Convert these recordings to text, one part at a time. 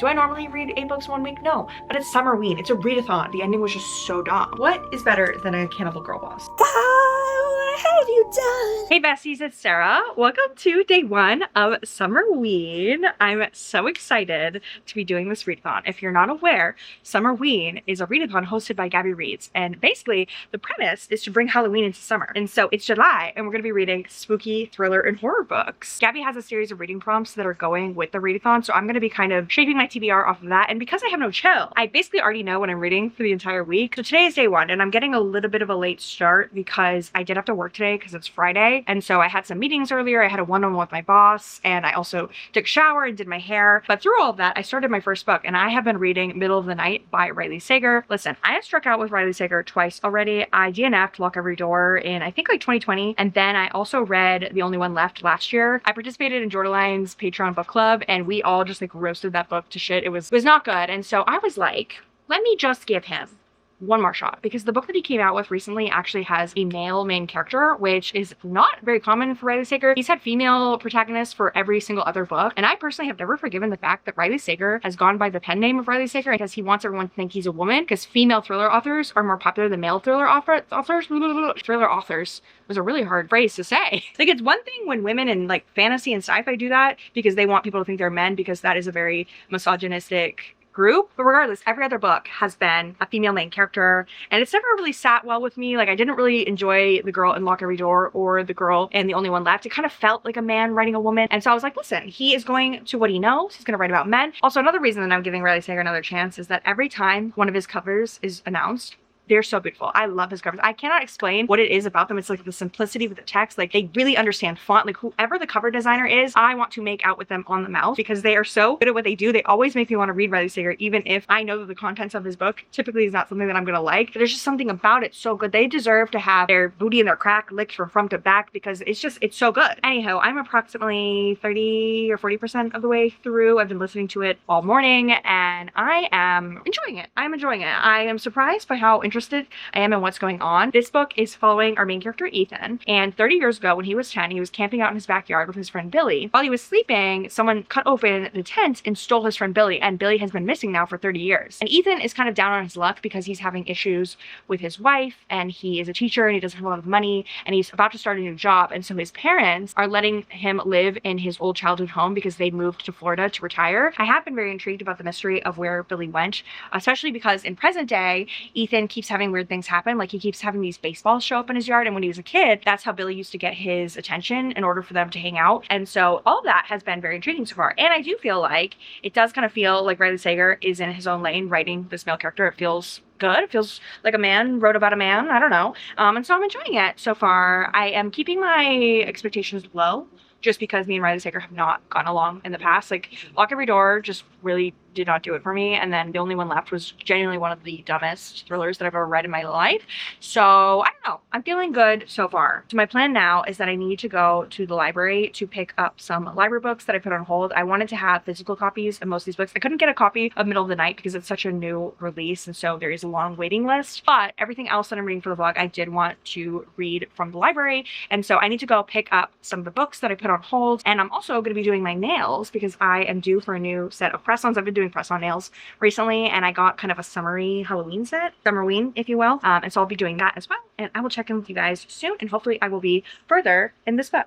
Do I normally read 8 books in 1 week? No, but it's Summerween. It's a readathon. The ending was just so dumb. What is better than a Cannibal Girl Boss? What have you done? Hey besties, it's Sarah. Welcome to day 1 of Summerween. I'm so excited to be doing this readathon. If you're not aware, Summerween is a readathon hosted by Gabby Reads, and basically the premise is to bring Halloween into summer. And so it's July, and we're going to be reading spooky, thriller, and horror books. Gabby has a series of reading prompts that are going with the readathon, so I'm going to be kind of shaping my TBR off of that. And because I have no chill, I basically already know what I'm reading for the entire week. So today is day 1, and I'm getting a little bit of a late start because I did have to work today because it's Friday. And so I had some meetings earlier. I had a one-on-one with my boss, and I also took a shower and did my hair. But through all of that, I started my first book, and I have been reading Middle of the Night by Riley Sager. Listen, I have struck out with Riley Sager twice already. I DNF'd Lock Every Door in, I think, like 2020. And then I also read The Only One Left last year. I participated in Jordaline's Patreon book club, and we all just like roasted that book to shit. It was not good. And so I was like, let me just give him one more shot, because the book that he came out with recently actually has a male main character, which is not very common for Riley Sager. He's had female protagonists for every single other book, and I personally have never forgiven the fact that Riley Sager has gone by the pen name of Riley Sager because he wants everyone to think he's a woman, because female thriller authors are more popular than male thriller authors. Thriller authors was a really hard phrase to say. Like, it's one thing when women in like fantasy and sci-fi do that because they want people to think they're men, because that is a very misogynistic group. But regardless, every other book has been a female main character, and it's never really sat well with me. Like, I didn't really enjoy the girl in Lock Every Door or the girl in The Only One Left. It kind of felt like a man writing a woman. And so I was like, listen, he is going to what he knows. He's going to write about men. Also, another reason that I'm giving Riley Sager another chance is that every time one of his covers is announced, they're so beautiful. I love his covers. I cannot explain what it is about them. It's like the simplicity with the text. Like, they really understand font. Like, whoever the cover designer is, I want to make out with them on the mouth because they are so good at what they do. They always make me want to read Riley Sager, even if I know that the contents of his book typically is not something that I'm going to like. But there's just something about it so good. They deserve to have their booty and their crack licked from front to back because it's so good. Anyhow, I'm approximately 30 or 40% of the way through. I've been listening to it all morning, and I am enjoying it. I'm enjoying it. I am surprised by how interested I am in what's going on. This book is following our main character, Ethan, and 30 years ago when he was 10, he was camping out in his backyard with his friend Billy. While he was sleeping, someone cut open the tent and stole his friend Billy, and Billy has been missing now for 30 years. And Ethan is kind of down on his luck because he's having issues with his wife, and he is a teacher, and he doesn't have a lot of money, and he's about to start a new job. And so his parents are letting him live in his old childhood home because they moved to Florida to retire. I have been very intrigued about the mystery of where Billy went, especially because in present day, Ethan keeps having weird things happen. Like, he keeps having these baseballs show up in his yard, and when he was a kid, that's how Billy used to get his attention in order for them to hang out. And so all of that has been very intriguing so far. And I do feel like it does kind of feel like Riley Sager is in his own lane writing this male character. It feels good. It feels like a man wrote about a man. I don't know. And so I'm enjoying it so far. I am keeping my expectations low just because me and Riley Sager have not gotten along in the past. Like, Lock Every Door just really did not do it for me, and then The Only One Left was genuinely one of the dumbest thrillers that I've ever read in my life. So I don't know, I'm feeling good so far. So my plan now is that I need to go to the library to pick up some library books that I put on hold. I wanted to have physical copies of most of these books. I couldn't get a copy of Middle of the Night because it's such a new release, and so there is a long waiting list. But everything else that I'm reading for the vlog, I did want to read from the library, and so I need to go pick up some of the books that I put on hold. And I'm also going to be doing my nails because I am due for a new set of press-ons. I've been doing press-on nails recently, and I got kind of a summery Halloween set, Summerween, if you will. And so I'll be doing that as well. And I will check in with you guys soon, and hopefully I will be further in this book.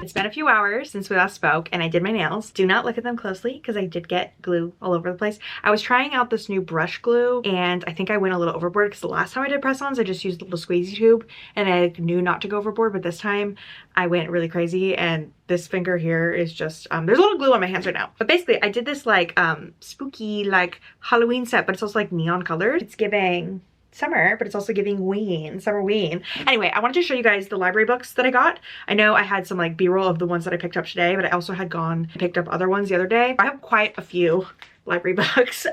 It's been a few hours since we last spoke, and I did my nails. Do not look at them closely because I did get glue all over the place. I was trying out this new brush glue, and I think I went a little overboard because the last time I did press-ons, I just used the little squeezy tube, and I knew not to go overboard, but this time I went really crazy, and this finger here is just, there's a little glue on my hands right now. But basically, I did this like spooky like Halloween set, but it's also like neon colored. It's giving summer, but it's also giving Summerween. Anyway, I wanted to show you guys the library books that I got. I know I had some like b-roll of the ones that I picked up today, but I also had gone and picked up other ones the other day. I have quite a few library books.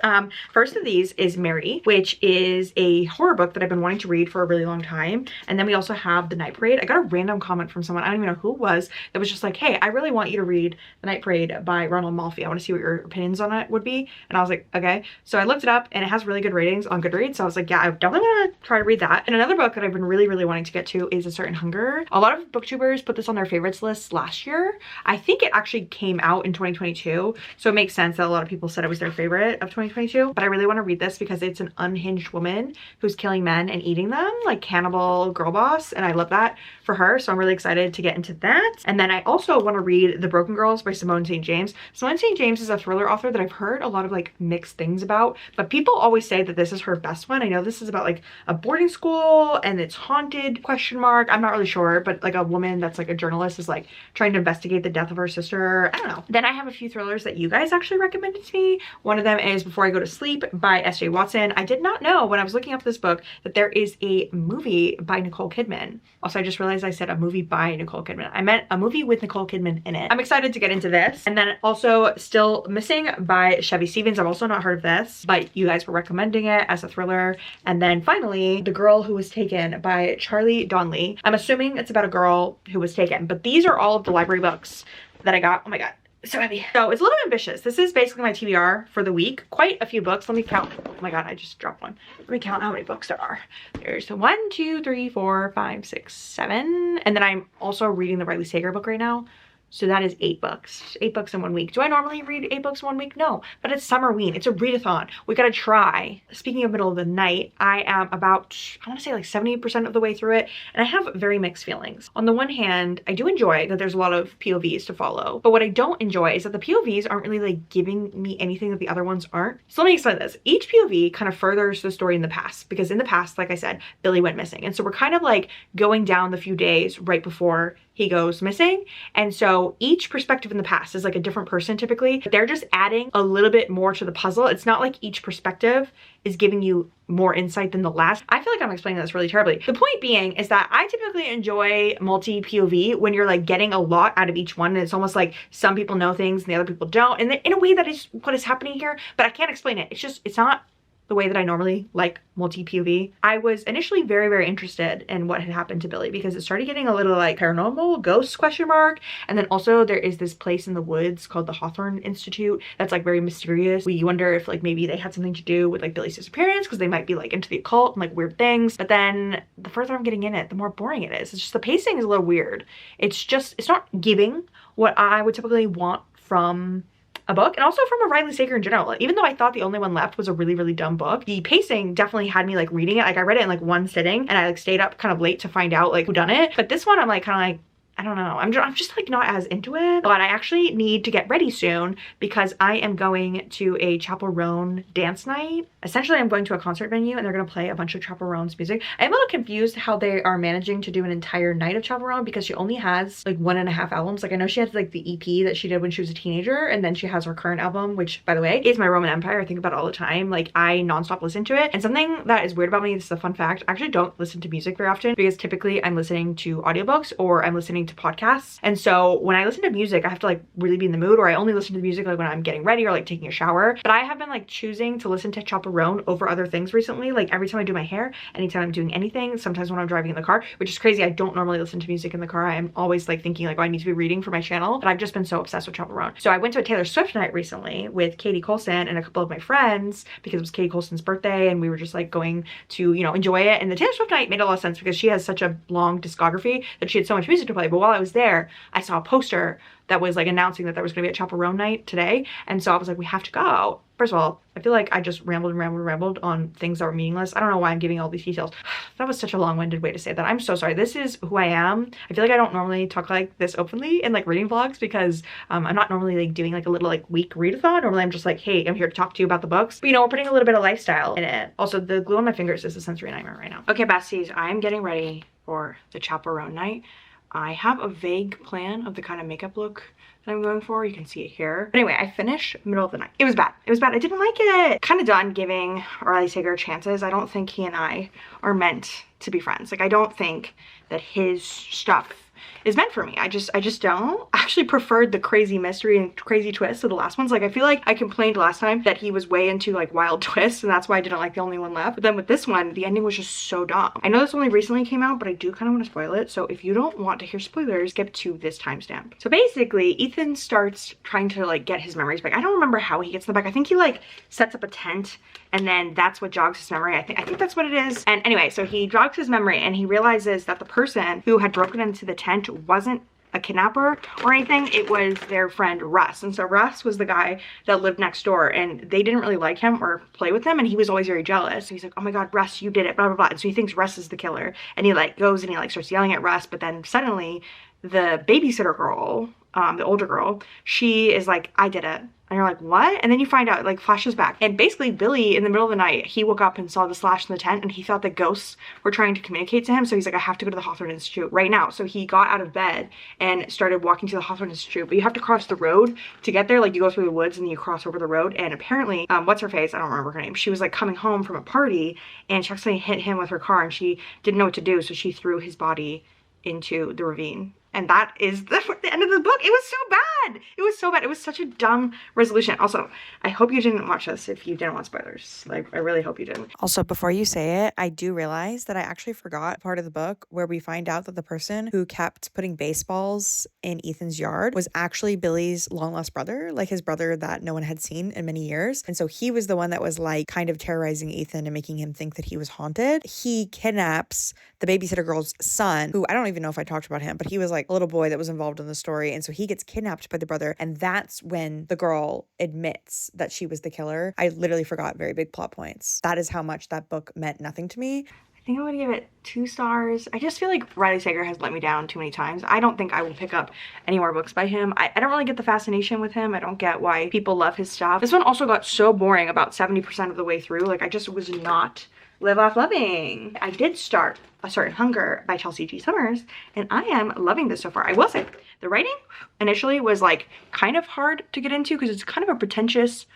First of these is Mary, which is a horror book that I've been wanting to read for a really long time. And then we also have The Night Parade. I got a random comment from someone, I don't even know who it was, that was just like, hey, I really want you to read The Night Parade by Ronald Malfi. I want to see what your opinions on it would be. And I was like, okay. So I looked it up and it has really good ratings on Goodreads. So I was like, yeah, I definitely want to try to read that. And another book that I've been really wanting to get to is A Certain Hunger. A lot of booktubers put this on their favorites list last year. I think it actually came out in 2022. So it makes sense that a lot of people said it was their favorite of 2022. But I really want to read this because it's an unhinged woman who's killing men and eating them, like cannibal girl boss. And I love that for her. So I'm really excited to get into that. And then I also want to read The Broken Girls by Simone St. James. Simone St. James is a thriller author that I've heard a lot of like mixed things about, but people always say that this is her best one. I know this is about like a boarding school and it's haunted, question mark. I'm not really sure, but like a woman that's like a journalist is like trying to investigate the death of her sister. I don't know. Then I have a few thrillers that you guys actually recommended to me. One of them is Before I Go to Sleep by S.J. Watson. I did not know when I was looking up this book that there is a movie by Nicole Kidman. Also, I just realized I said a movie by Nicole Kidman. I meant a movie with Nicole Kidman in it. I'm excited to get into this. And then also Still Missing by Chevy Stevens. I've also not heard of this, but you guys were recommending it as a thriller. And then finally, The Girl Who Was Taken by Charlie Donnelly. I'm assuming it's about a girl who was taken, but these are all of the library books that I got. Oh my God. So heavy. So it's a little ambitious. This is basically my TBR for the week. Quite a few books. Let me count. Oh my God, I just dropped one. Let me count how many books there are. There's 1, 2, 3, 4, 5, 6, 7. And then I'm also reading the Riley Sager book right now. So that is 8 books. 8 books in 1 week. Do I normally read 8 books in 1 week? No, but it's Summerween. It's a readathon. We gotta try. Speaking of middle of the night, I am about, I wanna say like 70% of the way through it, and I have very mixed feelings. On the one hand, I do enjoy that there's a lot of POVs to follow, but what I don't enjoy is that the POVs aren't really like giving me anything that the other ones aren't. So let me explain this. Each POV kind of furthers the story in the past, because in the past, like I said, Billy went missing. And so we're kind of like going down the few days right before he goes missing. And so each perspective in the past is like a different person typically, but they're just adding a little bit more to the puzzle. It's not like each perspective is giving you more insight than the last. I feel like I'm explaining this really terribly. The point being is that I typically enjoy multi-POV when you're like getting a lot out of each one. And it's almost like some people know things and the other people don't. And in a way that is what is happening here, but I can't explain it. It's just, it's not the way that I normally like multi-POV. I was initially very interested in what had happened to Billy because it started getting a little like paranormal, ghosts question mark. And then also there is this place in the woods called the Hawthorne Institute that's like very mysterious. We wonder if like maybe they had something to do with like Billy's disappearance because they might be like into the occult and like weird things. But then the further I'm getting in it, the more boring it is. It's just the pacing is a little weird. It's just, it's not giving what I would typically want from a book, and also from a Riley Sager in general. Even though I thought The Only One Left was a really dumb book, the pacing definitely had me like reading it. Like I read it in like one sitting and I like stayed up kind of late to find out like who done it. But this one I'm like kind of like, I don't know. I'm just like not as into it, but I actually need to get ready soon because I am going to a Chapel Roan dance night. Essentially, I'm going to a concert venue and they're going to play a bunch of Chapel Roan's music. I'm a little confused how they are managing to do an entire night of Chapel Roan because she only has like 1.5 albums. Like I know she has like the EP that she did when she was a teenager, and then she has her current album, which by the way is My Roman Empire. I think about it all the time. Like I nonstop listen to it. And something that is weird about me, this is a fun fact, I actually don't listen to music very often because typically I'm listening to audiobooks or I'm listening to podcasts. And so when I listen to music, I have to like really be in the mood, or I only listen to the music like when I'm getting ready or like taking a shower. But I have been like choosing to listen to Chapel Roan over other things recently. Like every time I do my hair, anytime I'm doing anything, sometimes when I'm driving in the car, which is crazy. I don't normally listen to music in the car. I'm always like thinking like, oh, I need to be reading for my channel. But I've just been so obsessed with Chapel Roan. So I went to a Taylor Swift night recently with Katie Colson and a couple of my friends because it was Katie Colson's birthday and we were just like going to, you know, enjoy it. And the Taylor Swift night made a lot of sense because she has such a long discography that she had so much music to play. But while I was there, I saw a poster that was like announcing that there was gonna be a Chapel Roan night today. And so I was like, we have to go. First of all, I feel like I just rambled on things that were meaningless. I don't know why I'm giving all these details. That was such a long-winded way to say that. I'm so sorry. This is who I am. I feel like I don't normally talk like this openly in like reading vlogs because I'm not normally like doing like a little like week readathon. Normally I'm just like, hey, I'm here to talk to you about the books. But you know, we're putting a little bit of lifestyle in it. Also, the glue on my fingers is a sensory nightmare right now. Okay, besties, I'm getting ready for the Chapel Roan night. I have a vague plan of the kind of makeup look that I'm going for. You can see it here. But anyway, I finished middle of the night. It was bad. It was bad. I didn't like it. Kind of done giving Riley Sager chances. I don't think he and I are meant to be friends. Like, I don't think that his stuff is meant for me. I just don't. I actually preferred the crazy mystery and crazy twists of the last ones. Like, I feel like I complained last time that he was way into like wild twists, and that's why I didn't like The Only One Left. But then with this one, the ending was just so dumb. I know this only recently came out, but I do kind of want to spoil it. So if you don't want to hear spoilers, skip to this timestamp. So basically, Ethan starts trying to like get his memories back. I don't remember how he gets them back. I think he like sets up a tent, and then that's what jogs his memory. I think that's what it is. And anyway, so he jogs his memory and he realizes that the person who had broken into the tent wasn't a kidnapper or anything. It was their friend Russ. And so Russ was the guy that lived next door, and they didn't really like him or play with him, and he was always very jealous. So he's like, oh my god, Russ, you did it, blah blah blah. And so he thinks Russ is the killer, and he like goes and he like starts yelling at Russ. But then suddenly the babysitter girl, the older girl, she is like, I did it. And you're like, what? And then you find out, it like flashes back. And basically Billy, in the middle of the night, he woke up and saw the slash in the tent, and he thought that ghosts were trying to communicate to him. So he's like, I have to go to the Hawthorne Institute right now. So he got out of bed and started walking to the Hawthorne Institute. But you have to cross the road to get there. Like, you go through the woods and you cross over the road. And apparently, what's her face? I don't remember her name. She was like coming home from a party, and she accidentally hit him with her car, and she didn't know what to do. So she threw his body into the ravine. And that is the end of the book. It was so bad. It was so bad. It was such a dumb resolution. Also, I hope you didn't watch this if you didn't want spoilers. Like, I really hope you didn't. Also, before you say it, I do realize that I actually forgot part of the book where we find out that the person who kept putting baseballs in Ethan's yard was actually Billy's long lost brother, like his brother that no one had seen in many years. And so he was the one that was like kind of terrorizing Ethan and making him think that he was haunted. He kidnaps the babysitter girl's son, who I don't even know if I talked about him, but he was like a little boy that was involved in the story. And so he gets kidnapped by the brother, and that's when the girl admits that she was the killer. I literally forgot very big plot points. That is how much that book meant nothing to me. I think I'm gonna give it 2 stars. I just feel like Riley Sager has let me down too many times. I don't think I will pick up any more books by him. I don't really get the fascination with him. I don't get why people love his stuff. This one also got so boring about 70% of the way through. Like, I just was not live off loving. I did start A Certain Hunger by Chelsea G. Summers, and I am loving this so far. I will say, the writing initially was like kind of hard to get into because it's kind of a pretentious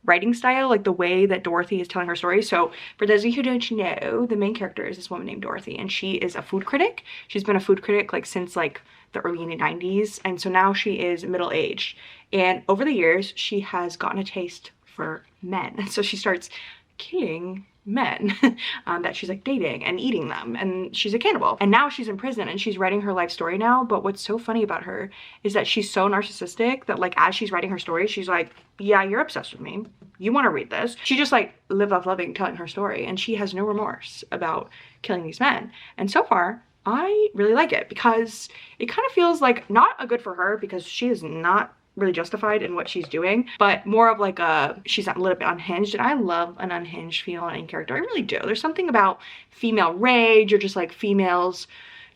writing style, like the way that Dorothy is telling her story. So for those of you who don't know, the main character is this woman named Dorothy, and she is a food critic. She's been a food critic like since like the early 90s, and so now she is middle-aged, and over the years she has gotten a taste for men. So she starts killing men that she's like dating and eating them, and she's a cannibal. And now she's in prison and she's writing her life story now. But what's so funny about her is that she's so narcissistic that like as she's writing her story, she's like, yeah, you're obsessed with me, you want to read this. She just like live off loving telling her story, and she has no remorse about killing these men. And so far I really like it because it kind of feels like not a good for her, because she is not really justified in what she's doing, but more of like she's a little bit unhinged, and I love an unhinged female in any character. I really do. There's something about female rage, or just like females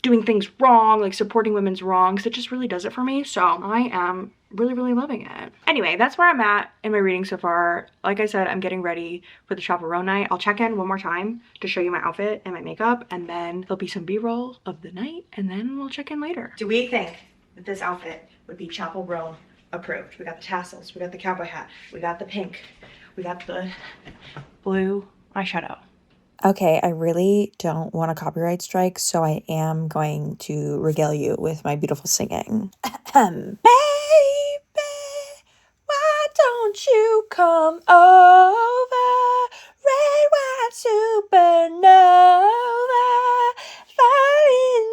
doing things wrong, like supporting women's wrongs, that just really does it for me. So I am really loving it. Anyway, that's where I'm at in my reading so far. Like I said, I'm getting ready for the chaperone night. I'll check in one more time to show you my outfit and my makeup, and then there'll be some b-roll of the night, and then we'll check in later. Do we think that this outfit would be chaperone approved? We got the tassels, we got the cowboy hat, we got the pink, we got the blue eyeshadow. Okay, I really don't want a copyright strike, so I am going to regale you with my beautiful singing. Baby, why don't you come over? Red, white supernova, falling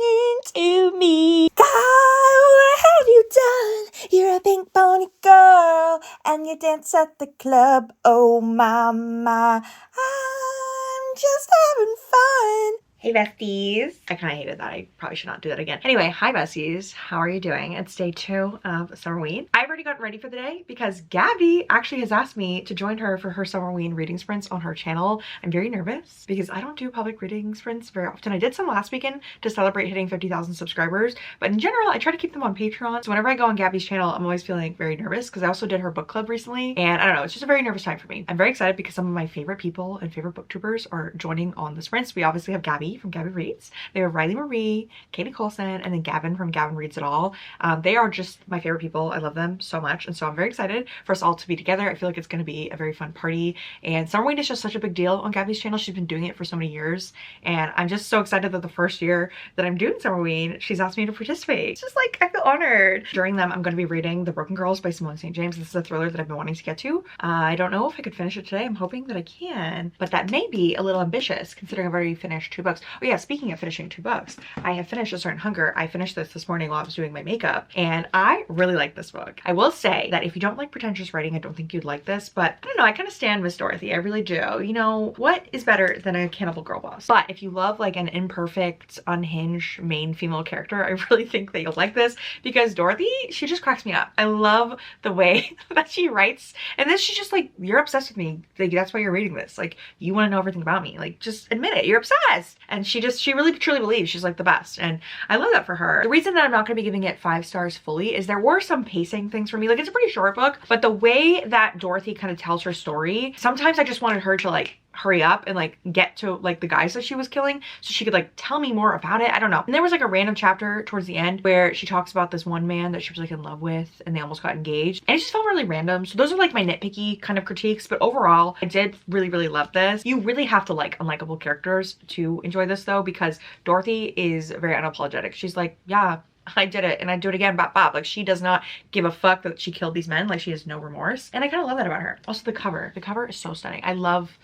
into me. God, what have you done? You're a pink pony girl, and you dance at the club. Oh, mama, I'm just having fun. Hey besties. I kind of hated that. I probably should not do that again. Anyway, hi besties. How are you doing? It's day 2 of Summerween. I've already gotten ready for the day because Gabby actually has asked me to join her for her Summerween reading sprints on her channel. I'm very nervous because I don't do public reading sprints very often. I did some last weekend to celebrate hitting 50,000 subscribers, but in general, I try to keep them on Patreon. So whenever I go on Gabby's channel, I'm always feeling very nervous because I also did her book club recently, and I don't know, it's just a very nervous time for me. I'm very excited because some of my favorite people and favorite booktubers are joining on the sprints. We obviously have Gabby from Gabby Reads. They have Riley Marie, Katie Colson, and then Gavin from Gavin Reads It All. They are just my favorite people. I love them so much, and so I'm very excited for us all to be together. I feel like it's going to be a very fun party, and Summerween is just such a big deal on Gabby's channel. She's been doing it for so many years, and I'm just so excited that the first year that I'm doing Summerween, she's asked me to participate. It's just like, I feel honored. During them, I'm going to be reading The Broken Girls by Simone St. James. This is a thriller that I've been wanting to get to. I don't know if I could finish it today. I'm hoping that I can, but that may be a little ambitious considering I've already finished 2 books. Oh yeah, speaking of finishing 2 books, I have finished A Certain Hunger. I finished this morning while I was doing my makeup, and I really like this book. I will say that if you don't like pretentious writing, I don't think you'd like this, but I don't know, I kind of stand Miss Dorothy. I really do. You know, what is better than a cannibal girl boss? But if you love like an imperfect, unhinged main female character, I really think that you'll like this, because Dorothy, she just cracks me up. I love the way that she writes, and then she's just like, you're obsessed with me. Like, that's why you're reading this. Like, you want to know everything about me. Like, just admit it. You're obsessed. And she really truly believes she's like the best. And I love that for her. The reason that I'm not going to be giving it 5 stars fully is there were some pacing things for me. Like, it's a pretty short book, but the way that Dorothy kind of tells her story, sometimes I just wanted her to like hurry up and like get to like the guys that she was killing so she could like tell me more about it. I don't know. And there was like a random chapter towards the end where she talks about this one man that she was like in love with and they almost got engaged, and it just felt really random. So those are like my nitpicky kind of critiques, but overall I did really love this. You really have to like unlikable characters to enjoy this though, because Dorothy is very unapologetic. She's like, yeah, I did it and I'd do it again, bop bop. Like, she does not give a fuck that she killed these men. Like, she has no remorse, and I kind of love that about her. Also, the cover is so stunning. I love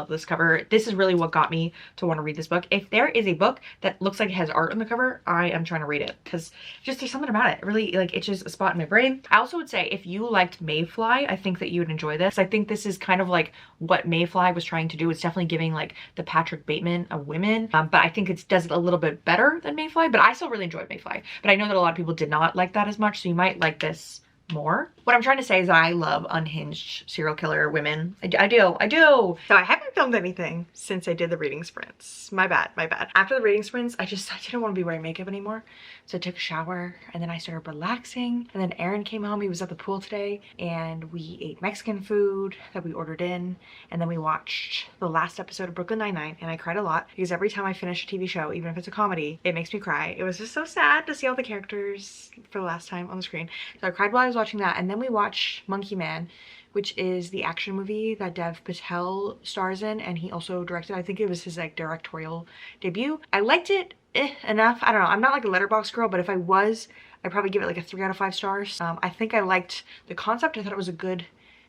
this cover. This is really what got me to want to read this book. If there is a book that looks like it has art on the cover, I am trying to read it, because just there's something about it really like itches a spot in my brain. I also would say if you liked Mayfly, I think that you would enjoy this. I think this is kind of like what Mayfly was trying to do. It's definitely giving like the Patrick Bateman of women, but I think it does it a little bit better than Mayfly. But I still really enjoyed Mayfly, but I know that a lot of people did not like that as much, so you might like this more. What I'm trying to say is that I love unhinged serial killer women. I do. So I haven't filmed anything since I did the reading sprints. My bad. After the reading sprints, I didn't want to be wearing makeup anymore. So I took a shower and then I started relaxing. And then Aaron came home. He was at the pool today and we ate Mexican food that we ordered in. And then we watched the last episode of Brooklyn Nine-Nine, and I cried a lot because every time I finish a TV show, even if it's a comedy, it makes me cry. It was just so sad to see all the characters for the last time on the screen. So I cried while I was watching that. And then we watched Monkey Man, which is the action movie that Dev Patel stars in, and he also directed. I think it was his like directorial debut. I liked it enough. I don't know. I'm not like a Letterboxd girl, but if I was, I'd probably give it like a 3 out of 5 stars. I think I liked the concept. I thought it was a good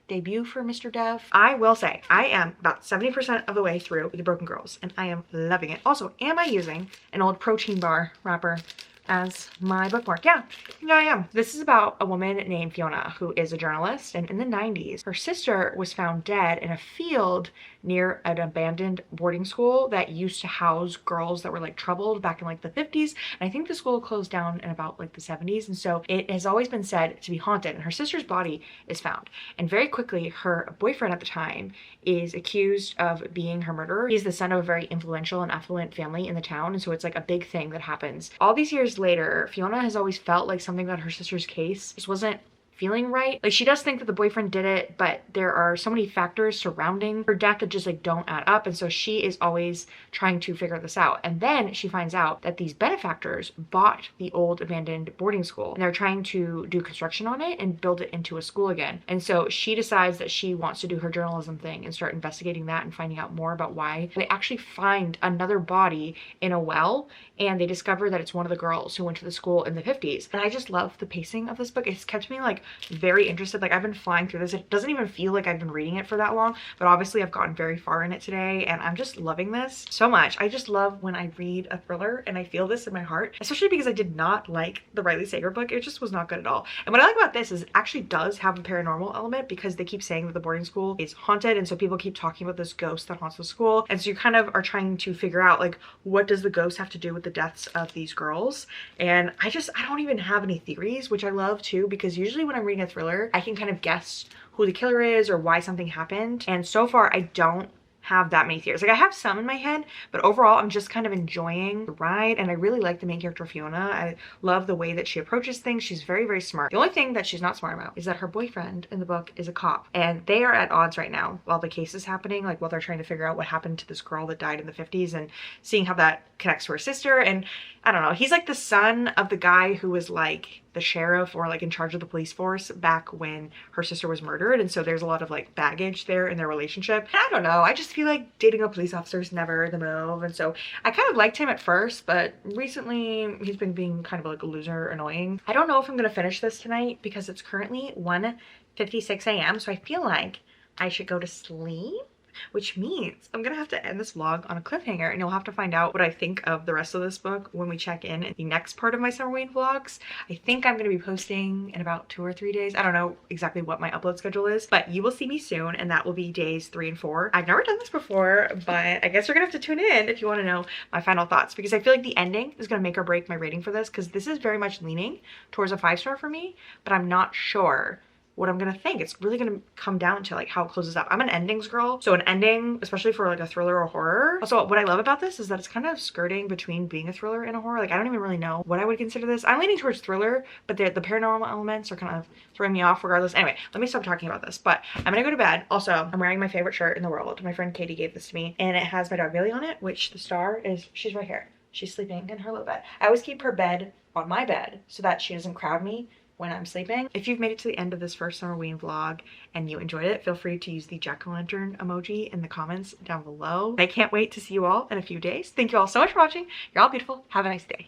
debut for Mr. Dev. I will say I am about 70% of the way through The Broken Girls, and I am loving it. Also, am I using an old protein bar wrapper as my bookmark? Yeah, I am. This is about a woman named Fiona who is a journalist, and in the 90s, her sister was found dead in a field near an abandoned boarding school that used to house girls that were like troubled back in like the 50s. And I think the school closed down in about like the 70s. And so it has always been said to be haunted, and her sister's body is found. And very quickly, her boyfriend at the time is accused of being her murderer. He's the son of a very influential and affluent family in the town. And so it's like a big thing that happens. All these years later, Fiona has always felt like something about her sister's case just wasn't feeling right. Like, she does think that the boyfriend did it, but there are so many factors surrounding her death that just like don't add up, and so she is always trying to figure this out. And then she finds out that these benefactors bought the old abandoned boarding school and they're trying to do construction on it and build it into a school again. And so she decides that she wants to do her journalism thing and start investigating that and finding out more about why. They actually find another body in a well, and they discover that it's one of the girls who went to the school in the 50s. And I just love the pacing of this book. It's kept me like very interested. Like, I've been flying through this. It doesn't even feel like I've been reading it for that long, but obviously I've gotten very far in it today, and I'm just loving this so much. I just love when I read a thriller and I feel this in my heart, especially because I did not like the Riley Sager book. It just was not good at all. And what I like about this is it actually does have a paranormal element, because they keep saying that the boarding school is haunted, and so people keep talking about this ghost that haunts the school, and so you kind of are trying to figure out like, what does the ghost have to do with the deaths of these girls? And I don't even have any theories, which I love too, because usually when I'm reading a thriller, I can kind of guess who the killer is or why something happened. And so far, I don't have that many theories. Like, I have some in my head, but overall I'm just kind of enjoying the ride, and I really like the main character Fiona. I love the way that she approaches things. She's very smart. The only thing that she's not smart about is that her boyfriend in the book is a cop, and they are at odds right now while the case is happening, like while they're trying to figure out what happened to this girl that died in the 50s and seeing how that connects to her sister. And I don't know, he's like the son of the guy who was like the sheriff or like in charge of the police force back when her sister was murdered, and so there's a lot of like baggage there in their relationship. And I don't know, I just feel like dating a police officer is never the move, and so I kind of liked him at first, but recently he's been being kind of like a loser, annoying. I don't know if I'm gonna finish this tonight because it's currently 1:56 a.m. so I feel like I should go to sleep, which means I'm gonna have to end this vlog on a cliffhanger, and you'll have to find out what I think of the rest of this book when we check in the next part of my Summerween vlogs. I think I'm gonna be posting in about 2 or 3 days. I don't know exactly what my upload schedule is, but you will see me soon, and that will be days 3 and 4. I've never done this before, but I guess you're gonna have to tune in if you want to know my final thoughts, because I feel like the ending is gonna make or break my rating for this, because this is very much leaning towards a 5-star for me, but I'm not sure what I'm gonna think. It's really gonna come down to like how it closes up. I'm an endings girl, so an ending, especially for like a thriller or horror. Also, what I love about this is that it's kind of skirting between being a thriller and a horror. Like, I don't even really know what I would consider this. I'm leaning towards thriller, but the paranormal elements are kind of throwing me off regardless. Anyway, let me stop talking about this, but I'm gonna go to bed. Also, I'm wearing my favorite shirt in the world. My friend Katie gave this to me, and it has my dog Bailey on it, which the star is, she's right here. She's sleeping in her little bed. I always keep her bed on my bed so that she doesn't crowd me when I'm sleeping. If you've made it to the end of this first Summerween vlog and you enjoyed it, feel free to use the jack-o'-lantern emoji in the comments down below. I can't wait to see you all in a few days. Thank you all so much for watching. You're all beautiful. Have a nice day.